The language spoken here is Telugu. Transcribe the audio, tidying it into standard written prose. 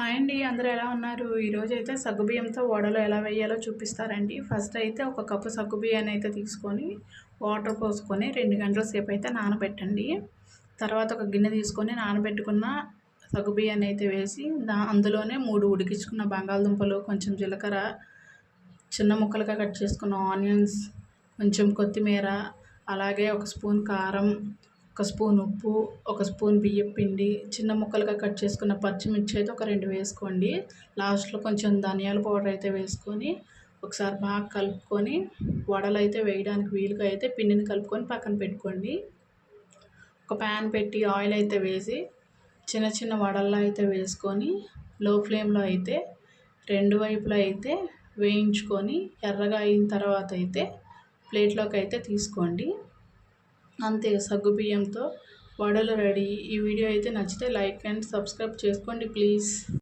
హాయ్ అండి, అందరూ ఎలా ఉన్నారు? ఈరోజైతే సగ్గుబియ్యంతో వడలు ఎలా వేయాలో చూపిస్తారండి. ఫస్ట్ అయితే ఒక కప్పు సగ్గుబియ్యాన్ని అయితే తీసుకొని వాటర్ పోసుకొని 2 గంటల సేపు అయితే నానబెట్టండి. తర్వాత ఒక గిన్నె తీసుకొని నానబెట్టుకున్న సగ్గుబియ్యాన్ని అయితే వేసి అందులోనే 3 ఉడికించుకున్న బంగాళదుంపలు, కొంచెం జీలకర్ర, చిన్న ముక్కలుగా కట్ చేసుకున్న ఆనియన్స్, కొంచెం కొత్తిమీర, అలాగే ఒక స్పూన్ కారం, ఒక స్పూన్ ఉప్పు, ఒక స్పూన్ బియ్యం పిండి, చిన్న ముక్కలుగా కట్ చేసుకున్న పచ్చిమిర్చి అయితే ఒక 2 వేసుకోండి. లాస్ట్లో కొంచెం ధనియాల పౌడర్ అయితే వేసుకొని ఒకసారి బాగా కలుపుకొని వడలు అయితే వేయడానికి వీలుగా అయితే పిండిని కలుపుకొని పక్కన పెట్టుకోండి. ఒక ప్యాన్ పెట్టి ఆయిల్ అయితే వేసి చిన్న చిన్న వడల్లో అయితే వేసుకొని లో ఫ్లేమ్లో అయితే 2 వైపులా అయితే వేయించుకొని ఎర్రగా అయిన తర్వాత అయితే ప్లేట్లోకి అయితే తీసుకోండి. అంతే, సగ్గుబియ్యంతో వడలు రెడీ. ఈ వీడియో అయితే నచ్చితే లైక్ అండ్ సబ్స్క్రైబ్ చేసుకోండి ప్లీజ్.